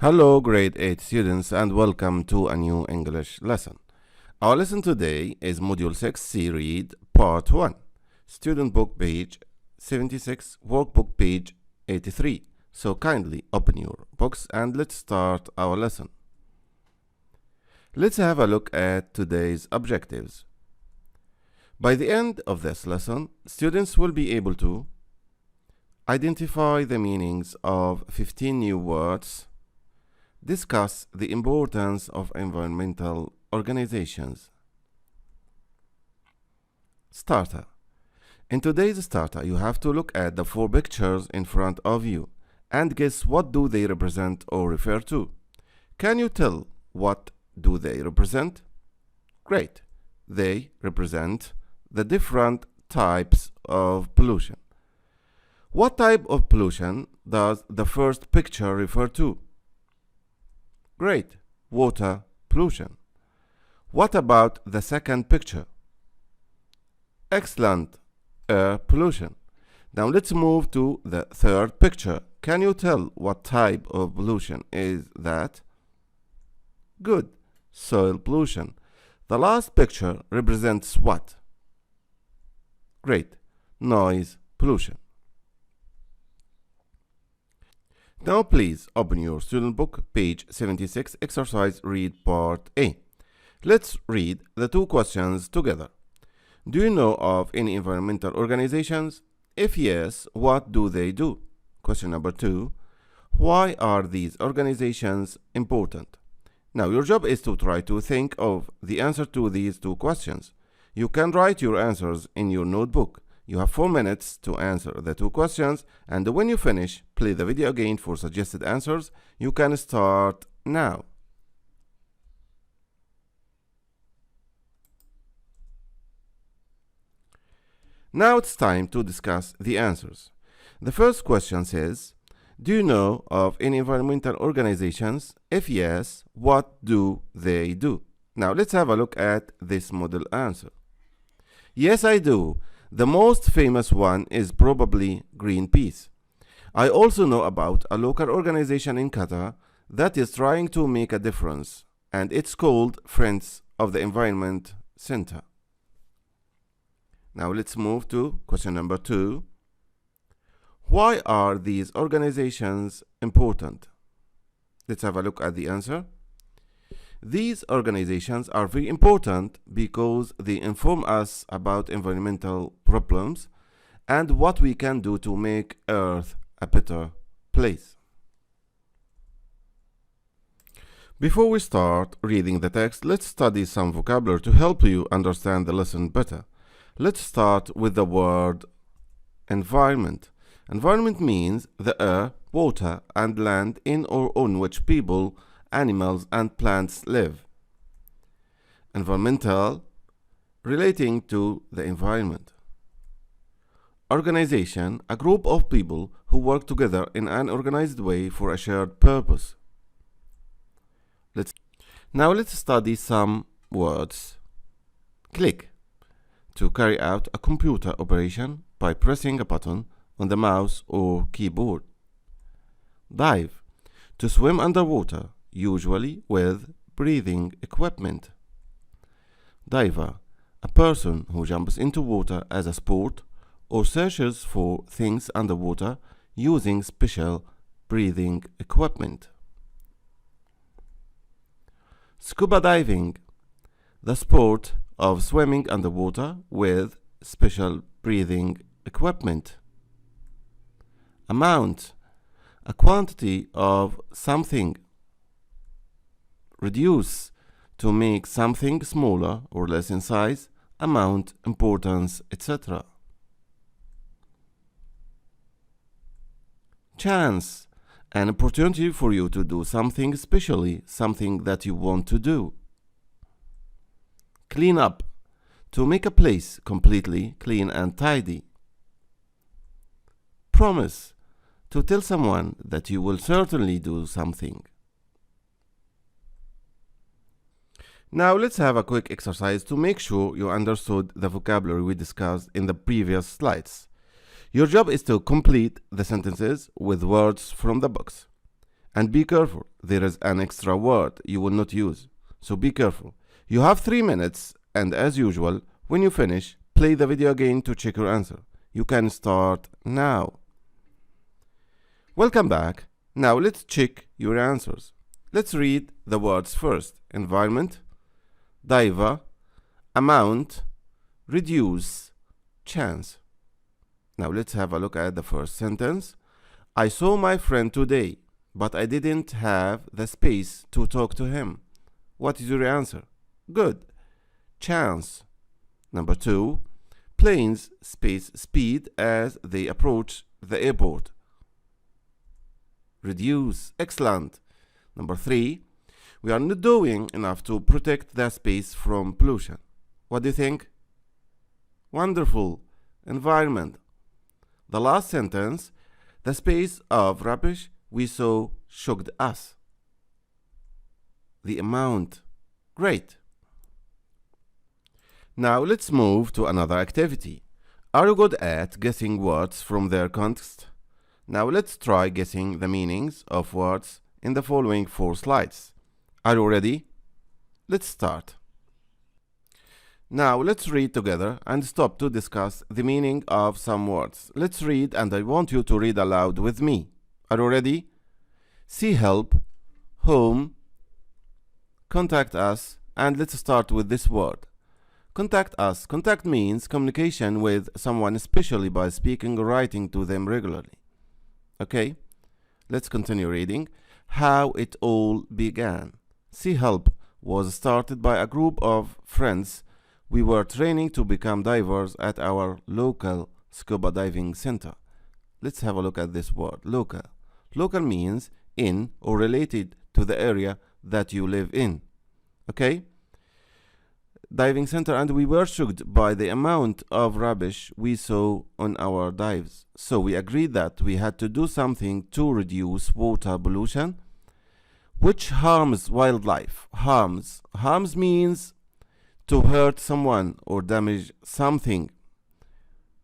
Hello, grade 8 students, and welcome to a new English lesson. Our lesson today is Module 6C Read Part 1, Student Book page 76, Workbook page 83. So kindly open your books and let's start our lesson. Let's have a look at today's objectives. By the end of this lesson, students will be able to identify the meanings of 15 new words, discuss the importance of environmental organizations. Starter. In today's starter, you have to look at the 4 pictures in front of you and guess what do they represent or refer to. Can you tell what do they represent? Great. They represent the different types of pollution. What type of pollution does the first picture refer to? Great. Water pollution. What about the second picture? Excellent. Air pollution. Now let's move to the third picture. Can you tell what type of pollution is that? Good. Soil pollution. The last picture represents what? Great. Noise pollution. Now please open your student book, page 76, exercise read part A. Let's read the 2 questions together. Do you know of any environmental organizations? If yes, what do they do? Question number 2. Why are these organizations important? Now your job is to try to think of the answer to these 2 questions. You can write your answers in your notebook. You have 4 minutes to answer the 2 questions, and when you finish, play the video again for suggested answers. You can start now. Now it's time to discuss the answers. The first question says, do you know of any environmental organizations? If yes, what do they do? Now let's have a look at this model answer. Yes, I do. The most famous one is probably Greenpeace. I also know about a local organization in Qatar that is trying to make a difference, and it's called Friends of the Environment Center. Now let's move to question number 2. Why are these organizations important? Let's have a look at the answer. These organizations are very important because they inform us about environmental problems and what we can do to make Earth a better place. Before we start reading the text, let's study some vocabulary to help you understand the lesson better. Let's start with the word environment. Environment means the air, water, and land in or on which people, animals, and plants live. Environmental, relating to the environment. Organization, a group of people who work together in an organized way for a shared purpose. Now let's study some words. Click, to carry out a computer operation by pressing a button on the mouse or keyboard. Dive, to swim underwater, usually with breathing equipment. Diver, a person who jumps into water as a sport or searches for things underwater using special breathing equipment. Scuba diving, the sport of swimming underwater with special breathing equipment. Amount, a quantity of something. Reduce, to make something smaller or less in size, amount, importance, etc. Chance, an opportunity for you to do something, especially something that you want to do. Clean up, to make a place completely clean and tidy. Promise, to tell someone that you will certainly do something. Now let's have a quick exercise to make sure you understood the vocabulary we discussed in the previous slides. Your job is to complete the sentences with words from the books. And be careful, there is an extra word you will not use, so be careful. You have 3 minutes, and as usual, when you finish, play the video again to check your answer. You can start now. Welcome back. Now let's check your answers. Let's read the words first. Environment, diver, amount, reduce, chance. Now let's have a look at the first sentence. I saw my friend today, but I didn't have the space to talk to him. What is your answer? Good. Chance. Number 2. Planes space speed as they approach the airport. Reduce. Excellent. Number 3. We are not doing enough to protect the space from pollution. What do you think? Wonderful. Environment. The last sentence. The space of rubbish we saw shocked us. The amount. Great. Now let's move to another activity. Are you good at guessing words from their context? Now let's try guessing the meanings of words in the following 4 slides. Are you ready? Let's start. Now let's read together and stop to discuss the meaning of some words. Let's read, and I want you to read aloud with me. Are you ready? See help, home, contact us, and let's start with this word. Contact us. Contact means communication with someone, especially by speaking or writing to them regularly. Okay, let's continue reading. How it all began. Sea Help was started by a group of friends. We were training to become divers at our local scuba diving center. Let's have a look at this word, local. Local means in or related to the area that you live in. Okay? Diving center, and we were shocked by the amount of rubbish we saw on our dives. So we agreed that we had to do something to reduce water pollution, which harms wildlife. Harms means to hurt someone or damage something.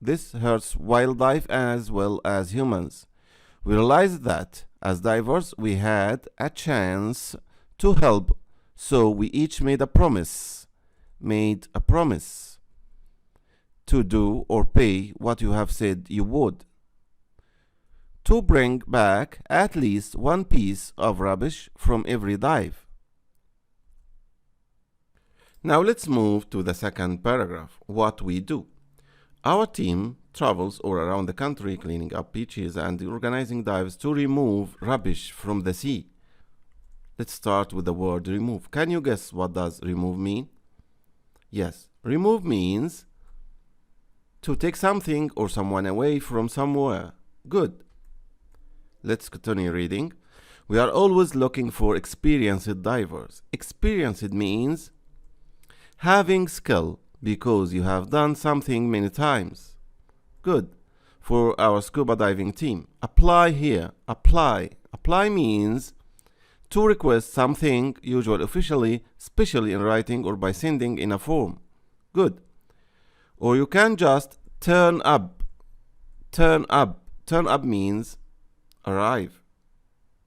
This hurts wildlife as well as humans. We realized that as divers we had a chance to help, so we each made a promise to do or pay what you have said you would, to bring back at least 1 piece of rubbish from every dive. Now let's move to the second paragraph, what we do. Our team travels all around the country cleaning up beaches and organizing dives to remove rubbish from the sea. Let's start with the word remove. Can you guess what does remove mean? Yes, remove means to take something or someone away from somewhere. Good. Let's continue reading. We are always looking for experienced divers. Experienced means having skill because you have done something many times. Good. For our scuba diving team, apply here. Apply. Apply means to request something, usually officially, especially in writing or by sending in a form. Good. Or you can just turn up. Turn up. Turn up means arrive.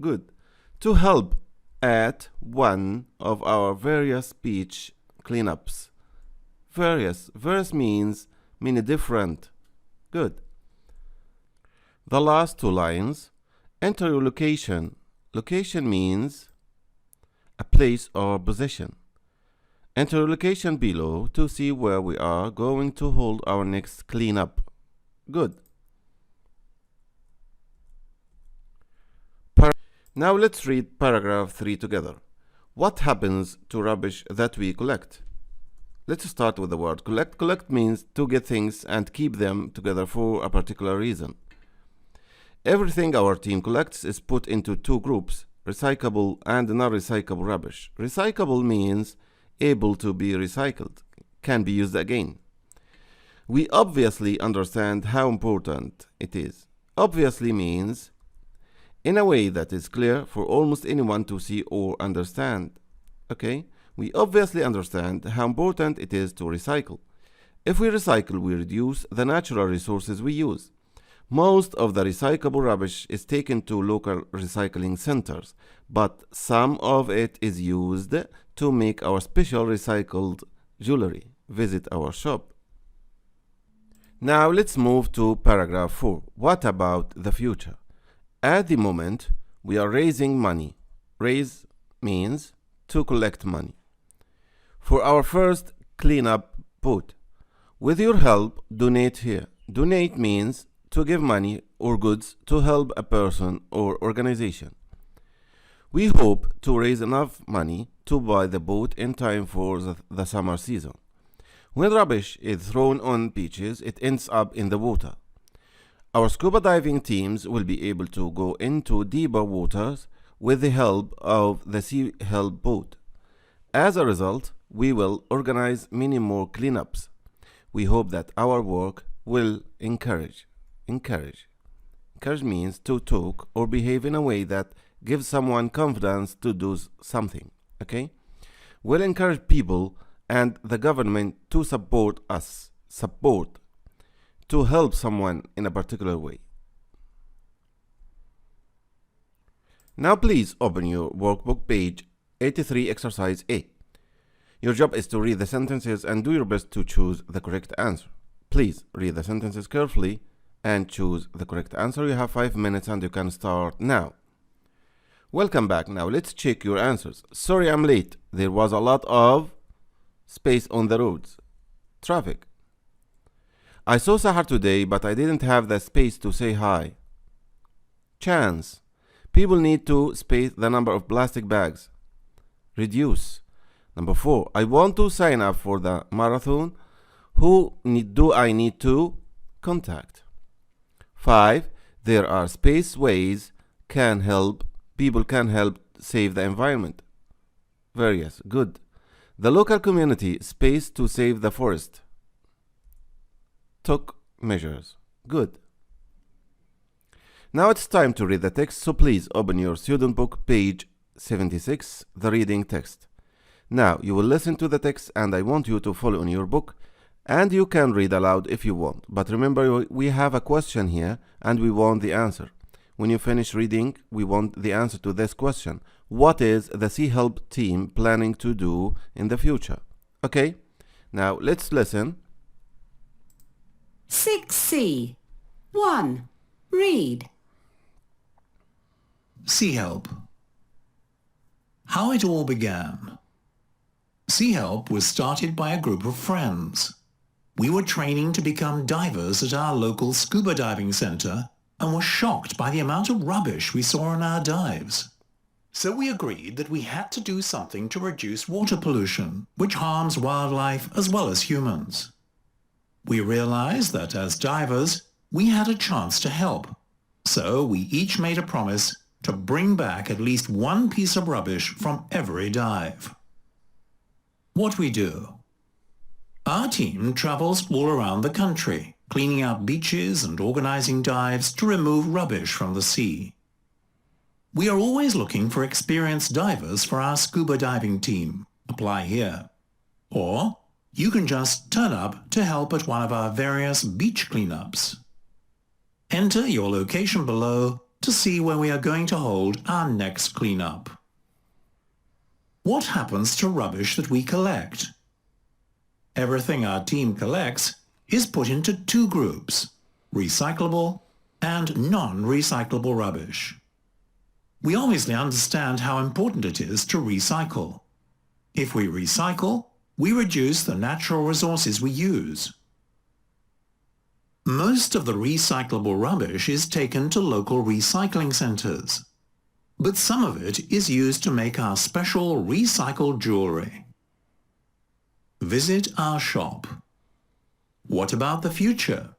Good. To help at one of our various beach cleanups. Various means many different. Good. The last 2 lines. Enter your location. Location means a place or position. Enter your location below to see where we are going to hold our next cleanup. Good. Now let's read paragraph 3 together. What happens to rubbish that we collect? Let's start with the word collect. Collect means to get things and keep them together for a particular reason. Everything our team collects is put into 2 groups, recyclable and non-recyclable rubbish. Recyclable means able to be recycled, can be used again. We obviously understand how important it is. Obviously means in a way that is clear for almost anyone to see or understand. Okay? We obviously understand how important it is to recycle. If we recycle, we reduce the natural resources we use. Most of the recyclable rubbish is taken to local recycling centers, but some of it is used to make our special recycled jewelry. Visit our shop. Now let's move to paragraph 4. What about the future? At the moment, we are raising money. Raise means to collect money for our first cleanup boat. With your help, donate here. Donate means to give money or goods to help a person or organization. We hope to raise enough money to buy the boat in time for the summer season. When rubbish is thrown on beaches, it ends up in the water. Our scuba diving teams will be able to go into deeper waters with the help of the Sea Help boat. As a result, we will organize many more cleanups. We hope that our work will encourage means to talk or behave in a way that gives someone confidence to do something. Okay? We'll encourage people and the government to support to help someone in a particular way. Now please open your workbook page 83 exercise A. Your job is to read the sentences and do your best to choose the correct answer. Please read the sentences carefully and choose the correct answer. You have 5 minutes and you can start now. Welcome back. Now let's check your answers. Sorry I'm late. There was a lot of space on the roads. Traffic. I saw Sahar today, but I didn't have the space to say hi. Chance. People need to space the number of plastic bags. Reduce. Number 4. I want to sign up for the marathon. Who do I need to contact? 5. There are space ways people can help save the environment. Various. Good. The local community space to save the forest. Took measures. Good. Now it's time to read the text, so please open your student book, page 76, the reading text. Now you will listen to the text and I want you to follow in your book, and you can read aloud if you want. But remember, we have a question here and we want the answer. When you finish reading, we want the answer to this question. What is the Sea Help team planning to do in the future? Okay, now let's listen. 6C. 1. Read. Sea Help. How it all began. Sea Help was started by a group of friends. We were training to become divers at our local scuba diving centre and were shocked by the amount of rubbish we saw on our dives. So we agreed that we had to do something to reduce water pollution, which harms wildlife as well as humans. We realized that as divers, we had a chance to help. So we each made a promise to bring back at least one piece of rubbish from every dive. What we do? Our team travels all around the country, cleaning up beaches and organizing dives to remove rubbish from the sea. We are always looking for experienced divers for our scuba diving team. Apply here. Or you can just turn up to help at one of our various beach cleanups. Enter your location below to see where we are going to hold our next cleanup. What happens to rubbish that we collect? Everything our team collects is put into two groups, recyclable and non-recyclable rubbish. We obviously understand how important it is to recycle. If we recycle, we reduce the natural resources we use. Most of the recyclable rubbish is taken to local recycling centres, but some of it is used to make our special recycled jewellery. Visit our shop. What about the future?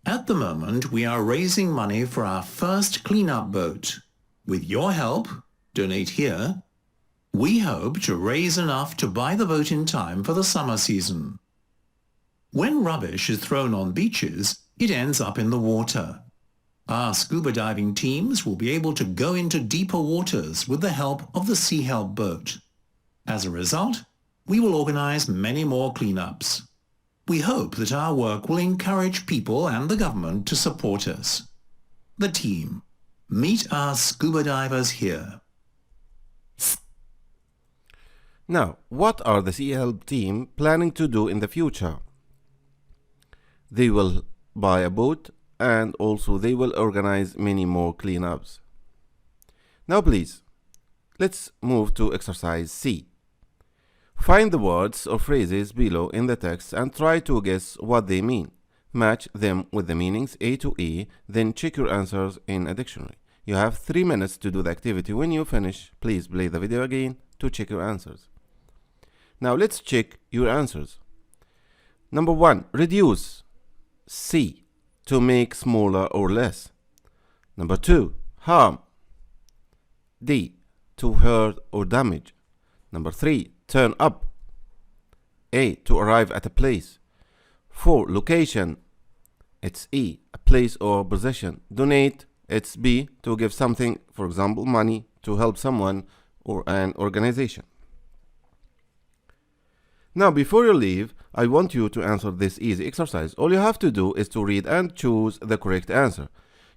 At the moment, we are raising money for our first cleanup boat. With your help, donate here, we hope to raise enough to buy the boat in time for the summer season. When rubbish is thrown on beaches, it ends up in the water. Our scuba diving teams will be able to go into deeper waters with the help of the Sea Help boat. As a result, we will organize many more cleanups. We hope that our work will encourage people and the government to support us. The team. Meet our scuba divers here. Now, what are the Sea Help team planning to do in the future? They will buy a boat and also they will organize many more cleanups. Now please, let's move to exercise C. Find the words or phrases below in the text and try to guess what they mean. Match them with the meanings A to E, then check your answers in a dictionary. You have 3 minutes to do the activity. When you finish, please play the video again to check your answers. Now let's check your answers. Number 1, reduce. C, to make smaller or less. Number 2, harm. D, to hurt or damage. Number 3, turn up. A, to arrive at a place. 4, location. It's E, a place or possession. Donate. It's B, to give something, for example, money, to help someone or an organization. Now, before you leave, I want you to answer this easy exercise. All you have to do is to read and choose the correct answer.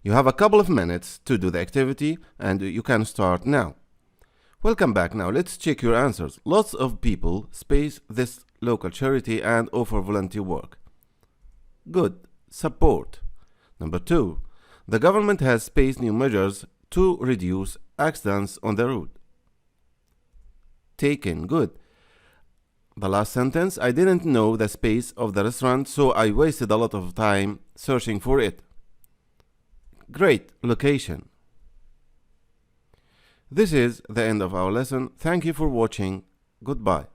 You have a couple of minutes to do the activity and you can start now. Welcome back. Now let's check your answers. Lots of people space this local charity and offer volunteer work. Good. Support. Number 2. The government has spaced new measures to reduce accidents on the road. Taken. Good. The last sentence, I didn't know the space of the restaurant, so I wasted a lot of time searching for it. Great. Location. This is the end of our lesson. Thank you for watching. Goodbye.